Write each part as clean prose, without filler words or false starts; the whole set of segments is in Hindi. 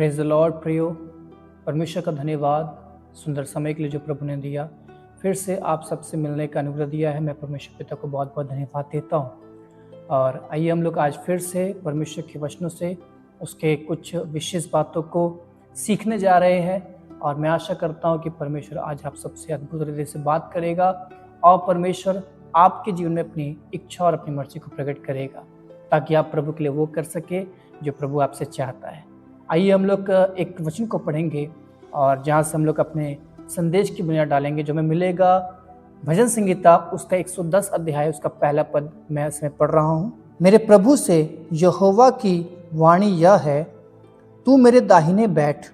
प्रेज द लॉर्ड प्रियो। परमेश्वर का धन्यवाद सुंदर समय के लिए जो प्रभु ने दिया, फिर से आप सबसे मिलने का अनुग्रह दिया है। मैं परमेश्वर पिता को बहुत बहुत धन्यवाद देता हूँ। और आइए हम लोग आज फिर से परमेश्वर के वचनों से उसके कुछ विशेष बातों को सीखने जा रहे हैं। और मैं आशा करता हूँ कि परमेश्वर आज आप सबसे अद्भुत तरीके से बात करेगा और परमेश्वर आपके जीवन में अपनी इच्छा और अपनी मर्जी को प्रकट करेगा, ताकि आप प्रभु के लिए वो कर सके जो प्रभु आपसे चाहता है। आइए हम लोग एक वचन को पढ़ेंगे और जहाँ से हम लोग अपने संदेश की बुनियाद डालेंगे, जो हमें मिलेगा भजन संगीता उसका 110 अध्याय उसका पहला पद मैं इसमें पढ़ रहा हूँ। मेरे प्रभु से यहोवा की वाणी यह है, तू मेरे दाहिने बैठ,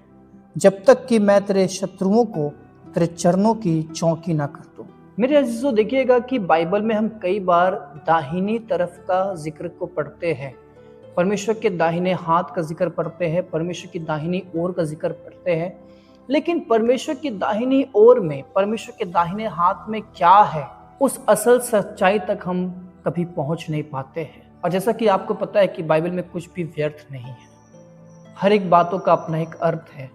जब तक कि मैं तेरे शत्रुओं को तेरे चरणों की चौकी ना कर दूं। मेरे अजीजों, देखिएगा कि बाइबल में हम कई बार दाहिनी तरफ का जिक्र को पढ़ते हैं, परमेश्वर के दाहिने हाथ का जिक्र पढ़ते हैं, परमेश्वर की दाहिनी ओर का जिक्र पढ़ते हैं। लेकिन परमेश्वर की दाहिनी ओर में, परमेश्वर के दाहिने हाथ में क्या है, उस असल सच्चाई तक हम कभी पहुंच नहीं पाते हैं। और जैसा कि आपको पता है कि बाइबल में कुछ भी व्यर्थ नहीं है, हर एक बातों का अपना एक अर्थ है।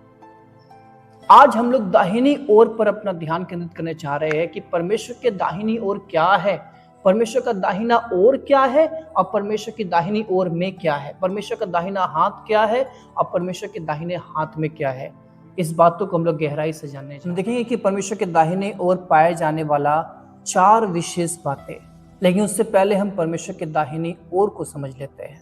आज हम लोग दाहिनी ओर पर अपना ध्यान केंद्रित करने चाह रहे हैं कि परमेश्वर के दाहिनी ओर क्या है, परमेश्वर का दाहिना ओर क्या है और परमेश्वर की दाहिनी ओर में क्या है, परमेश्वर का दाहिना हाथ क्या है और परमेश्वर के दाहिने हाथ में क्या है। इस बातों को हम लोग गहराई से जानने हम देखेंगे कि परमेश्वर के दाहिने ओर पाए जाने वाला 4 विशेष बातें। लेकिन उससे पहले हम परमेश्वर के दाहिनी ओर को समझ लेते हैं।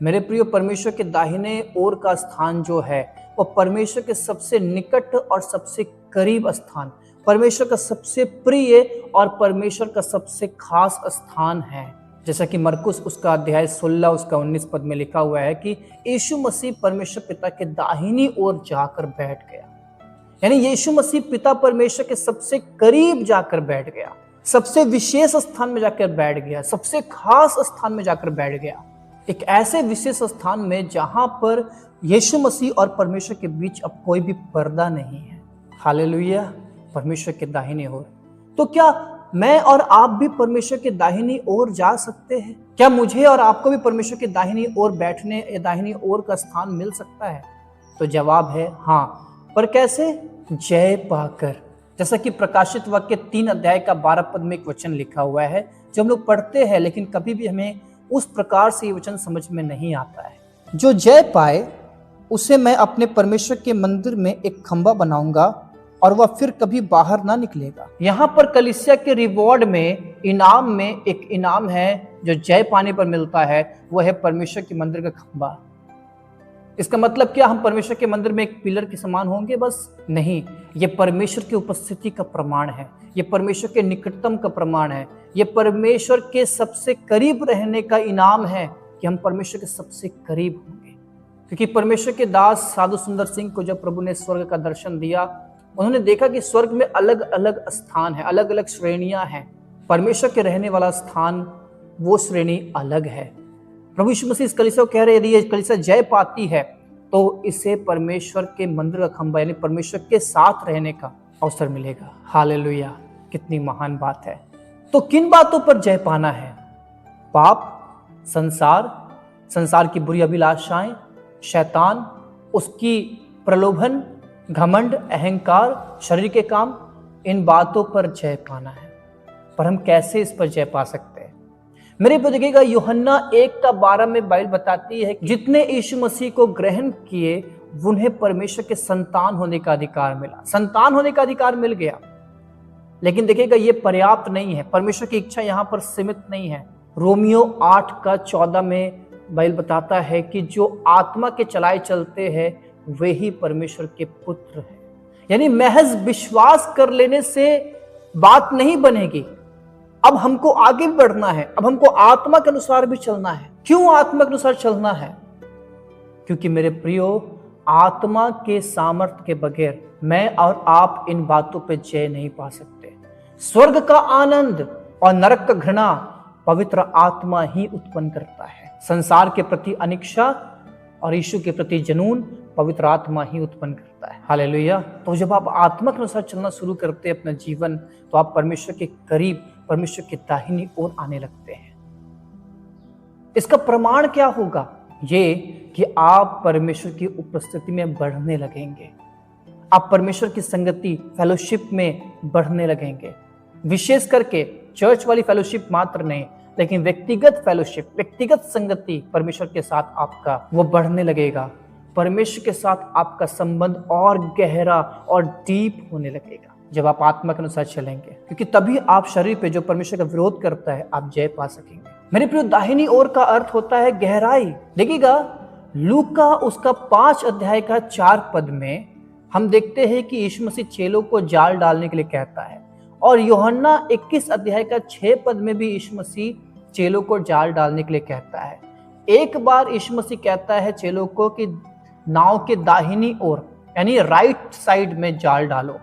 मेरे प्रिय, परमेश्वर के दाहिने ओर का स्थान जो है वो परमेश्वर के सबसे निकट और सबसे करीब स्थान, परमेश्वर का सबसे प्रिय और परमेश्वर का सबसे खास स्थान है। जैसा कि मरकुस उसका अध्याय 16 उसका 19 पद में लिखा हुआ है कि यीशु मसीह परमेश्वर पिता के दाहिनी ओर जाकर बैठ गया। यानी यीशु मसीह पिता परमेश्वर के सबसे करीब जाकर बैठ गया, सबसे विशेष स्थान में जाकर बैठ गया, सबसे खास स्थान में जाकर बैठ गया। एक ऐसे विशेष स्थान में जहां पर यीशु मसीह और परमेश्वर के बीच अब कोई भी पर्दा नहीं है। हालेलुया, परमेश्वर के दाहिनी ओर। तो क्या मैं और आप भी परमेश्वर के दाहिनी ओर जा सकते हैं? क्या मुझे और आपको भी परमेश्वर के दाहिनी ओर बैठने या दाहिनी ओर का स्थान मिल सकता है? तो जवाब है हाँ। पर कैसे? जय पाकर। जैसा कि प्रकाशित वाक्य 3 अध्याय का 12 पद में एक वचन लिखा हुआ है, जो हम लोग पढ़ते हैं लेकिन कभी भी हमें उस प्रकार से ये वचन समझ में नहीं आता है। जो जय पाए उसे मैं अपने परमेश्वर के मंदिर में एक खंभा बनाऊंगा और वह फिर कभी बाहर ना निकलेगा। यहाँ पर कलीसिया के रिवॉर्ड में, इनाम में एक इनाम है जो जय पाने पर मिलता है, वो है परमेश्वर के मंदिर का खंभा। इसका मतलब क्या हम परमेश्वर के मंदिर में एक पिलर के समान होंगे? बस नहीं, ये परमेश्वर की उपस्थिति का प्रमाण है, ये परमेश्वर के निकटतम का प्रमाण है, ये परमेश्वर के सबसे करीब रहने का इनाम है कि हम परमेश्वर के सबसे करीब होंगे। क्योंकि परमेश्वर के दास साधु सुंदर सिंह को जब प्रभु ने स्वर्ग का दर्शन दिया, उन्होंने देखा कि स्वर्ग में अलग अलग स्थान है, अलग अलग श्रेणियां हैं। परमेश्वर के रहने वाला स्थान, वो श्रेणी अलग है। प्रभु यीशु मसीह इस कलीसिया को कह रहे, यदि ये कलीसिया जय पाती है तो इसे परमेश्वर के मंदिर का खंभा यानी परमेश्वर के साथ रहने का अवसर मिलेगा। हालेलुया, कितनी महान बात है। तो किन बातों पर जय पाना है? पाप, संसार की बुरी अभिलाषाएं, शैतान, उसकी प्रलोभन, घमंड, अहंकार, शरीर के काम, इन बातों पर जय पाना है। पर हम कैसे इस पर जय पा सकते हैं? मेरे को देखिएगा, यूहन्ना 1:12 में बाइबल बताती है, जितने यीशु मसीह को ग्रहण किए उन्हें परमेश्वर के संतान होने का अधिकार मिला। संतान होने का अधिकार मिल गया। लेकिन देखिएगा, ये पर्याप्त नहीं है। परमेश्वर की इच्छा यहाँ पर सीमित नहीं है। रोमियो 8:14 में बाइबल बताता है कि जो आत्मा के चलाए चलते हैं वे ही परमेश्वर के पुत्र हैं। यानी महज विश्वास कर लेने से बात नहीं बनेगी। अब हमको आगे बढ़ना है, अब हमको आत्मा के अनुसार भी चलना है। क्यों आत्मा के अनुसार चलना है? क्योंकि मेरे प्रियो, आत्मा के सामर्थ्य के बगैर मैं और आप इन बातों पे जय नहीं पा सकते। स्वर्ग का आनंद और नरक का घृणा पवित्र आत्मा ही उत्पन्न करता है। संसार के प्रति अनिच्छा और यीशु के प्रति जुनून पवित्र आत्मा ही उत्पन्न करता है। हालेलुया। तो जब आप आत्मा के अनुसार चलना शुरू करते हैं अपना जीवन, तो आप परमेश्वर के करीब, परमेश्वर की दाहिनी ओर आने लगते हैं। इसका प्रमाण क्या होगा? ये कि आप परमेश्वर की उपस्थिति में बढ़ने लगेंगे, आप परमेश्वर की संगति फेलोशिप में बढ़ने लगेंगे। विशेष करके चर्च वाली फेलोशिप मात्र नहीं, लेकिन व्यक्तिगत फेलोशिप, व्यक्तिगत संगति परमेश्वर के साथ आपका वो बढ़ने लगेगा। परमेश्वर के साथ आपका संबंध और गहरा और डीप होने लगेगा जब आप आत्मा के अनुसार चलेंगे, क्योंकि तभी आप शरीर पे जो परमेश्वर का विरोध करता है आप जय पा सकेंगे। मेरे प्रिय, दाहिनी ओर का अर्थ होता है गहराई। देखिएगा, लूका उसका 5 अध्याय का 4 पद में हम देखते हैं कि यीशु मसीह चेलों को जाल डालने के लिए कहता है, और यूहन्ना 21 अध्याय का 6 पद में भी यीशु मसीह चेलों को जाल डालने के लिए कहता है। एक बार यीशु मसीह कहता है चेलों को कि नाव के दाहिनी ओर यानी राइट साइड में जाल डालो,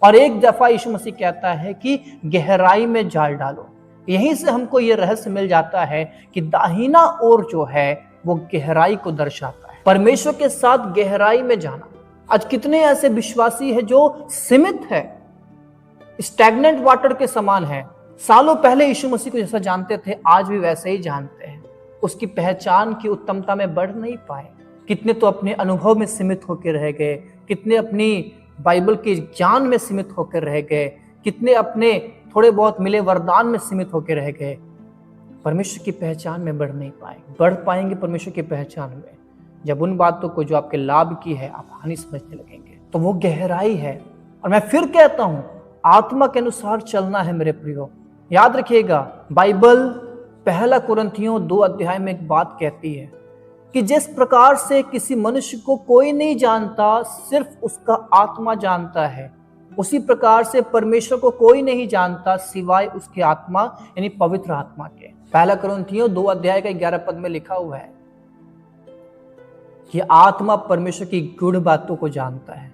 और एक दफा यीशु मसीह कहता है कि गहराई में जाल डालो। यहीं से हमको ये रहस्य मिल जाता है कि दाहिना ओर जो है वो गहराई को दर्शाता है, परमेश्वर के साथ गहराई में जाना। आज कितने ऐसे विश्वासी हैं जो सीमित है, स्टैग्नेंट वाटर के समान है। सालों पहले यीशु मसीह को जैसा जानते थे आज भी वैसे ही जानते हैं, उसकी पहचान की उत्तमता में बढ़ नहीं पाए। कितने तो अपने अनुभव में सीमित होकर रह गए, कितने अपनी बाइबल के ज्ञान में सीमित होकर रह गए, कितने अपने थोड़े बहुत मिले वरदान में सीमित होकर रह गए, परमेश्वर की पहचान में बढ़ नहीं पाए। बढ़ पाएंगे परमेश्वर की पहचान में जब उन बातों को जो आपके लाभ की है आप हानि समझने लगेंगे, तो वो गहराई है। और मैं फिर कहता हूं, आत्मा के अनुसार चलना है मेरे प्रियो। याद रखिएगा, बाइबल 1 कुरिन्थियों 2 अध्याय में एक बात कहती है कि जिस प्रकार से किसी मनुष्य को कोई नहीं जानता, सिर्फ उसका आत्मा जानता है, उसी प्रकार से परमेश्वर को कोई नहीं जानता सिवाय उसकी आत्मा यानी पवित्र आत्मा के। 1 कुरिन्थियों 2 अध्याय का 11 पद में लिखा हुआ है कि आत्मा परमेश्वर की गूढ़ बातों को जानता है।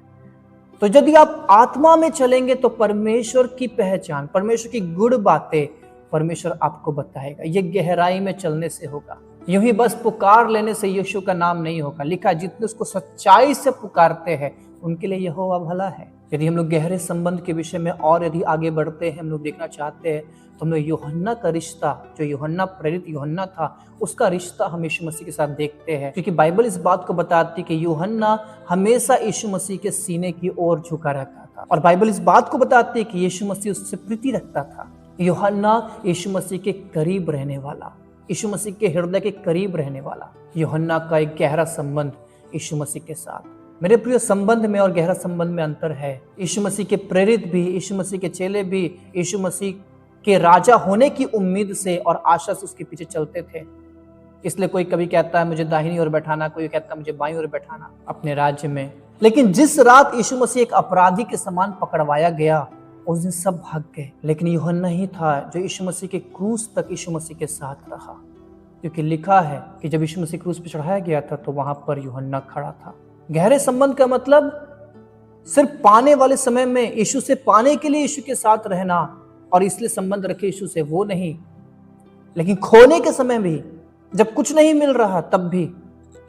तो यदि आप आत्मा में चलेंगे तो परमेश्वर की पहचान, परमेश्वर की गूढ़ बातें परमेश्वर आपको बताएगा। ये गहराई में चलने से होगा। यूं ही बस पुकार लेने से यीशु का नाम नहीं होगा। लिखा, जितने उसको सच्चाई से पुकारते हैं उनके लिए यहोवा भला है। यदि हम लोग गहरे संबंध के विषय में और यदि आगे बढ़ते हैं, हम लोग देखना चाहते हैं, तो हम लोग यूहन्ना का रिश्ता, जो यूहन्ना प्रेरित यूहन्ना था, उसका रिश्ता हम यीशु मसीह के साथ देखते हैं। क्योंकि बाइबल इस बात को बताती कि यूहन्ना हमेशा यीशु मसीह के सीने की ओर झुका रहता था, और बाइबल इस बात को बताती है कि यीशु मसीह उससे प्रीति रखता था। यूहन्ना यीशु मसीह के करीब रहने वाला, यीशु मसीह के हृदय के करीब रहने वाला। यूहन्ना का एक गहरा संबंध यीशु मसीह के साथ। मेरे प्रिय, संबंध में और गहरा संबंध में अंतर है। यीशु मसीह के प्रेरित भी, यीशु मसीह के चेले भी यीशु मसीह के राजा होने की उम्मीद से और आशा से उसके पीछे चलते थे। इसलिए कोई कभी कहता है मुझे दाहिनी ओर बैठाना, कोई कहता है मुझे बाईं ओर बैठाना अपने राज्य में। लेकिन जिस रात यीशु मसीह एक अपराधी के समान पकड़वाया गया, उस दिन सब भाग गए, लेकिन यूहन्ना ही था जो यीशु मसीह के क्रूस तक यीशु मसीह के साथ रहा। क्योंकि लिखा है कि जब यीशु मसीह क्रूस पर चढ़ाया गया था तो वहां पर यूहन्ना खड़ा था। गहरे संबंध का मतलब सिर्फ पाने वाले समय में यीशु से पाने के लिए यीशु के साथ रहना और इसलिए संबंध रखे यीशु से, वो नहीं। लेकिन खोने के समय भी, जब कुछ नहीं मिल रहा तब भी,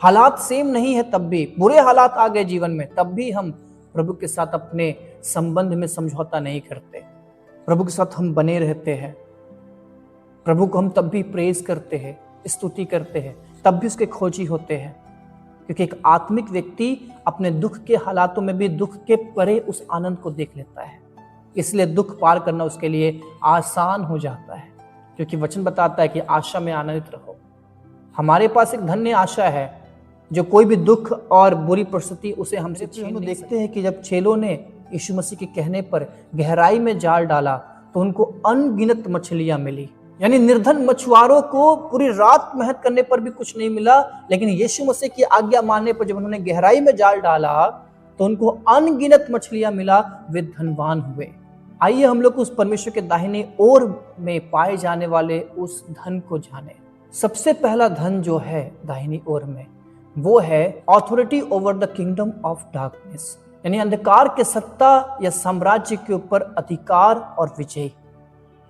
हालात सेम नहीं है तब भी, बुरे हालात आ गए जीवन में, तब भी हम प्रभु के साथ अपने संबंध में समझौता नहीं करते। प्रभु के साथ हम बने रहते हैं। प्रभु को हम तब भी प्रेज करते हैं, स्तुति करते हैं, तब भी उसके खोजी होते हैं। क्योंकि एक आत्मिक व्यक्ति अपने दुख के हालातों में भी दुख के परे उस आनंद को देख लेता है। इसलिए दुख पार करना उसके लिए आसान हो जाता है, क्योंकि वचन बताता है कि आशा में आनंदित रहो। हमारे पास एक धन्य आशा है जो कोई भी दुख और बुरी परिस्थिति उसे हमसे छीन नहीं सकती। देखते हैं कि जब चेलों ने यीशु मसीह के कहने पर गहराई में जाल डाला तो उनको अनगिनत मछलियां मिली। यानी निर्धन मछुआरों को पूरी रात मेहनत करने पर भी कुछ नहीं मिला, लेकिन यीशु मसीह की आज्ञा मानने पर जब उन्होंने गहराई में जाल डाला तो उनको अनगिनत मछलियां मिला, वे धनवान हुए। आइए हम लोग उस परमेश्वर के दाहिने ओर में पाए जाने वाले उस धन को जाने। सबसे पहला धन जो है दाहिनी ओर में, वो है authority over the kingdom of darkness, यानी अंधकार के सत्ता या साम्राज्य के ऊपर अधिकार और विजय।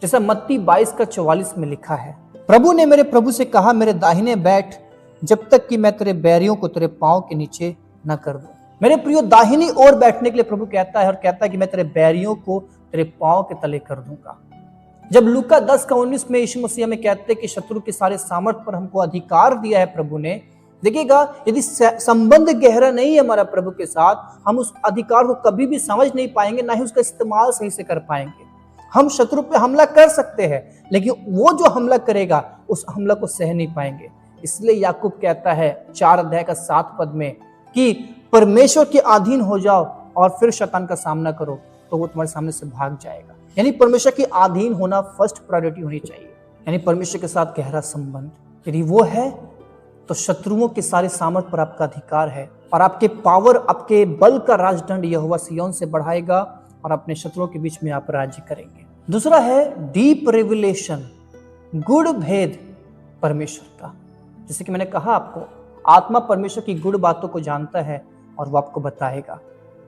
जैसा मत्ती 22:44 में लिखा है, प्रभु ने मेरे प्रभु से कहा, मेरे दाहिने बैठ जब तक कि मैं तेरे बैरियों को तेरे पांव के नीचे न कर दूं। मेरे प्रियो, दाहिनी ओर बैठने के लिए प्रभु कहता है और कहता है कि मैं तेरे बैरियों को तेरे पांव के तले कर दूंगा। जब लूका 10:19 में यीशु मसीह में कहते हैं कि शत्रु के सारे सामर्थ पर हमको अधिकार दिया है प्रभु ने, देखिएगा, यदि संबंध गहरा नहीं है हमारा प्रभु के साथ, हम उस अधिकार को कभी भी समझ नहीं पाएंगे, ना ही उसका इस्तेमाल सही से कर पाएंगे। हम शत्रु पे हमला कर सकते हैं, लेकिन वो जो हमला करेगा उस हमला को सह नहीं पाएंगे। इसलिए याकूब कहता है 4 अध्याय का 7 पद में कि परमेश्वर के अधीन हो जाओ और फिर शैतान का सामना करो, तो वो तुम्हारे सामने से भाग जाएगा। यानी परमेश्वर के अधीन होना फर्स्ट प्रायोरिटी होनी चाहिए। यानी परमेश्वर के साथ गहरा संबंध यदि वो है, तो शत्रुओं के सारे सामर्थ पर आपका अधिकार है और आपके पावर, आपके बल का राजदंड यहोवा सिय्योन से बढ़ाएगा और अपने शत्रुओं के बीच में आप राज्य करेंगे। दूसरा है डीप रेवलेशन, गुड़ भेद परमेश्वर का। जैसे कि मैंने कहा आपको, आत्मा परमेश्वर की गुड़ बातों को जानता है और वो आपको बताएगा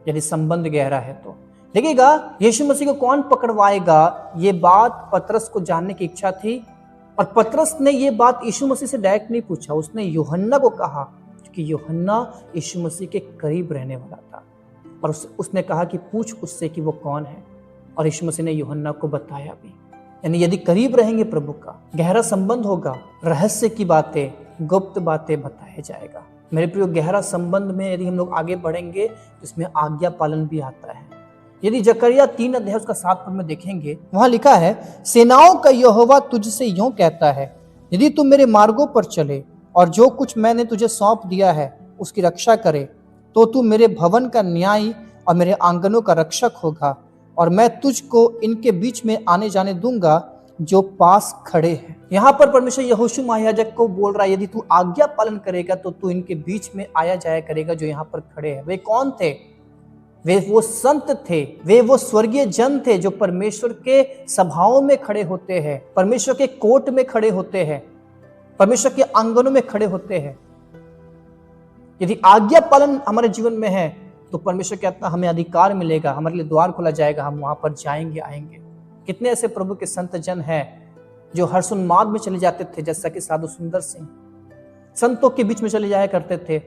यदि संबंध गहरा है तो। देखिएगा, यीशु मसीह को कौन पकड़वाएगा, ये बात पतरस को जानने की इच्छा थी और पतरस ने ये बात यीशु मसीह से डायरेक्ट नहीं पूछा, उसने यूहन्ना को कहा, क्योंकि यूहन्ना यीशु मसीह के करीब रहने वाला था और उसने कहा कि पूछ उससे कि वो कौन है, और यीशु मसीह ने यूहन्ना को बताया भी। यानी यदि करीब रहेंगे प्रभु का, गहरा संबंध होगा, रहस्य की बातें, गुप्त बातें बताया जाएगा। मेरे प्रियो, गहरा संबंध में यदि हम लोग आगे बढ़ेंगे तो इसमें आज्ञा पालन भी आता है। यदि जकरिया 3 अध्याय उसका 7 पद में देखेंगे, वहां लिखा है, सेनाओं का यहोवा तुझसे यूं कहता है, यदि तू मेरे मार्गों पर चले और जो कुछ मैंने तुझे सौंप दिया है उसकी रक्षा करे, तो तू मेरे भवन का न्यायी और मेरे आंगनों का रक्षक होगा, और मैं तुझको इनके बीच में आने जाने दूंगा जो पास खड़े हैं। यहाँ पर परमेश्वर यहोशू महायाजक को बोल रहा है, यदि तू आज्ञा पालन करेगा तो तू इनके बीच में आया जाया करेगा जो यहाँ पर खड़े हैं। वे कौन थे? वे वो संत थे, वे वो स्वर्गीय जन थे जो परमेश्वर के सभाओं में खड़े होते हैं, परमेश्वर के कोर्ट में खड़े होते हैं, परमेश्वर के आंगनों में खड़े होते हैं। यदि आज्ञा पालन हमारे जीवन में है तो परमेश्वर कहता हमें अधिकार मिलेगा, हमारे लिए द्वार खोला जाएगा, हम वहां पर जाएंगे, आएंगे। कितने ऐसे प्रभु के संत जन हैं जो हर्षोन्माद में चले जाते थे, जैसा कि साधु सुंदर सिंह संतों के बीच में चले जाया करते थे,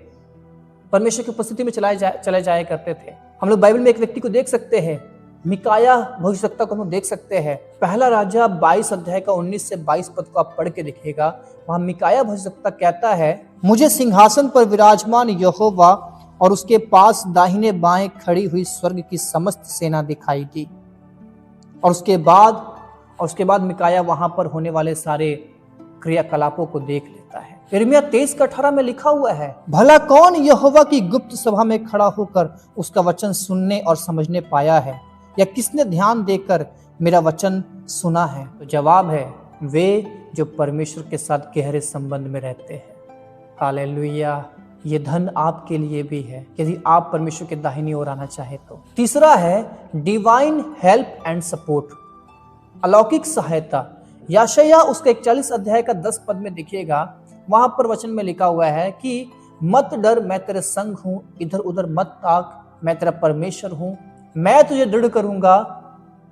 परमेश्वर की उपस्थिति में चले जाया करते थे। हम लोग बाइबल में एक व्यक्ति को देख सकते हैं, मिकाया भविष्यवक्ता को हम देख सकते हैं। पहला राजा 22 अध्याय का 19 से 22 पद को आप पढ़ के देखिएगा। वहां मिकाया भविष्यवक्ता कहता है, मुझे सिंहासन पर विराजमान यहोवा और उसके पास दाहिने बाएं खड़ी हुई स्वर्ग की समस्त सेना दिखाई दी। और उसके बाद मिकाया वहां पर होने वाले सारे क्रियाकलापों को देख लेता है। यिर्मयाह 23:18 में लिखा हुआ है, भला कौन यहोवा की गुप्त सभा में खड़ा होकर उसका वचन सुनने और समझने पाया है, या किसने ध्यान देकर मेरा वचन सुना है? तो जवाब है, वे जो परमेश्वर के साथ गहरे संबंध में रहते हैं। हालेलुया। ये धन आपके लिए भी है यदि आप परमेश्वर के दाहिनी ओर आना चाहे तो। तीसरा है डिवाइन हेल्प एंड सपोर्ट, अलौकिक सहायता। यशायाह उसका 41 अध्याय का 10 पद में देखिएगा, वहां पर वचन में लिखा हुआ है कि मत डर, मैं तेरे संग हूं, इधर उधर मत ताक, मैं तेरा परमेश्वर हूं, मैं तुझे दृढ़ करूंगा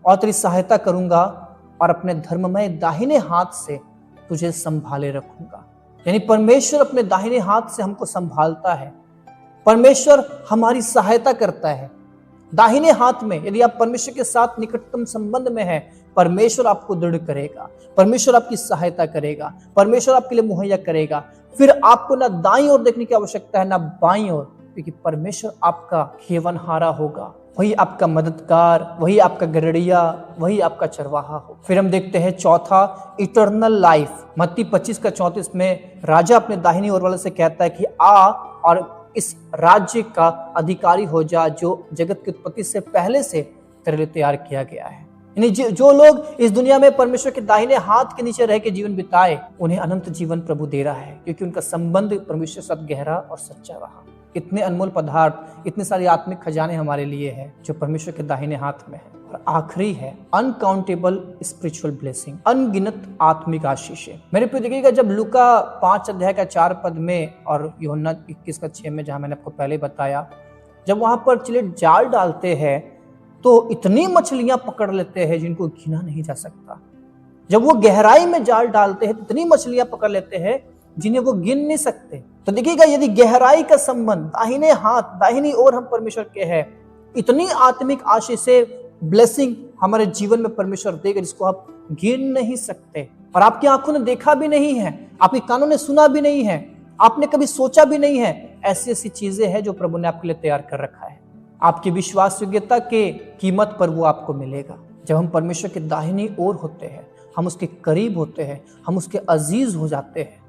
और तेरी सहायता करूंगा और अपने धर्ममय दाहिने हाथ से तुझे संभाले रखूंगा। यानी परमेश्वर अपने दाहिने हाथ से हमको संभालता है, परमेश्वर हमारी सहायता करता है। दाहिने हाथ में यदि आप परमेश्वर के साथ निकटतम संबंध में है, परमेश्वर आपको दृढ़ करेगा, परमेश्वर आपकी सहायता करेगा, परमेश्वर आपके लिए मुहैया करेगा। फिर आपको ना दाईं ओर देखने की आवश्यकता है ना बाईं ओर, क्योंकि परमेश्वर आपका खेवनहारा होगा, वही आपका मददगार, वही आपका गरड़िया, वही आपका चरवाहा हो। फिर हम देखते हैं चौथा, इटर्नल लाइफ। मत्ती 25:34 में राजा अपने दाहिनी ओर वाले से कहता है कि आ और इस राज्य का अधिकारी हो जा जो जगत की उत्पत्ति से पहले से तेरे लिए तैयार किया गया है। यानी जो लोग इस दुनिया में परमेश्वर के दाहिने हाथ के नीचे रह के जीवन बिताए, उन्हें अनंत जीवन प्रभु दे रहा है, क्योंकि उनका संबंध परमेश्वर के साथ गहरा और सच्चा रहा। इतने अनमोल पदार्थ, इतने सारे आत्मिक खजाने हमारे लिए हैं जो परमेश्वर के दाहिने हाथ में है। और आखिरी है अनकाउंटेबल स्पिरिचुअल ब्लेसिंग, अनगिनत आत्मिक आशीषें। मेरे प्रिय देखिएगा, जब लूका 5 अध्याय का 4 पद में और यूहन्ना 21:6 में, जहां मैंने आपको पहले बताया, जब वहां पर चिलिट जाल डालते हैं तो इतनी मछलियां पकड़ लेते हैं जिनको गिना नहीं जा सकता। जब वो गहराई में जाल डालते हैं तो इतनी मछलियां पकड़ लेते हैं जिन्हें वो गिन नहीं सकते। तो देखिएगा, यदि गहराई का संबंध, दाहिने हाथ, दाहिनी ओर हम परमेश्वर के हैं, इतनी आत्मिक आशीषें, ब्लेसिंग हमारे जीवन में परमेश्वर देगा जिसको आप गिन नहीं सकते और आपकी आंखों ने देखा भी नहीं है, आपके कानों ने सुना भी नहीं है, आपने कभी सोचा भी नहीं है, ऐसी ऐसी चीजें हैं जो प्रभु ने आपके लिए तैयार कर रखा है। आपकी विश्वास योग्यता के कीमत पर वो आपको मिलेगा। जब हम परमेश्वर के दाहिनी ओर होते हैं, हम उसके करीब होते हैं, हम उसके अजीज हो जाते हैं,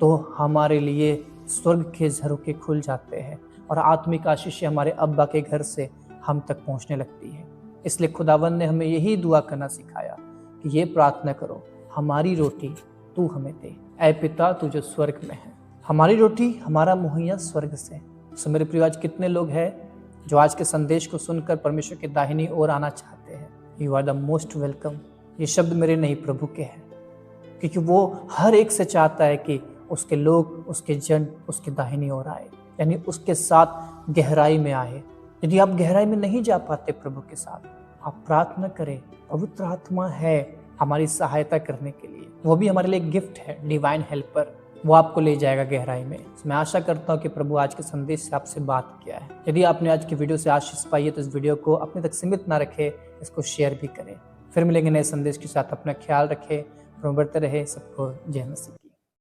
तो हमारे लिए स्वर्ग के झरोखे खुल जाते हैं और आत्मिक आशीष हमारे अब्बा के घर से हम तक पहुंचने लगती है। इसलिए खुदावंद ने हमें यही दुआ करना सिखाया कि ये प्रार्थना करो, हमारी रोटी तू हमें दे, ऐ पिता तू जो स्वर्ग में है। हमारी रोटी हमारा मुहैया स्वर्ग से। सो मेरे प्रिय, आज कितने लोग हैं जो आज के संदेश को सुनकर परमेश्वर की दाहिनी ओर आना चाहते हैं। You are the most welcome. ये शब्द मेरे नहीं, प्रभु के हैं, क्योंकि वो हर एक से चाहता है कि उसके लोग, उसके जन उसके दाहिनी ओर आए, यानी उसके साथ गहराई में आए। यदि आप गहराई में नहीं जा पाते प्रभु के साथ, आप प्रार्थना करें। पवित्र आत्मा है हमारी सहायता करने के लिए, वो भी हमारे लिए गिफ्ट है, डिवाइन हेल्पर। वो आपको ले जाएगा गहराई में। मैं आशा करता हूँ कि प्रभु आज के संदेश से आपसे बात किया है। यदि आपने आज की वीडियो से आशीष पाई है तो इस वीडियो को अपने तक सीमित ना रखें, इसको शेयर भी करें। फिर मिलेंगे नए संदेश के साथ। अपना ख्याल रखें, प्रभु बढ़ते रहे। सबको जय मसीह।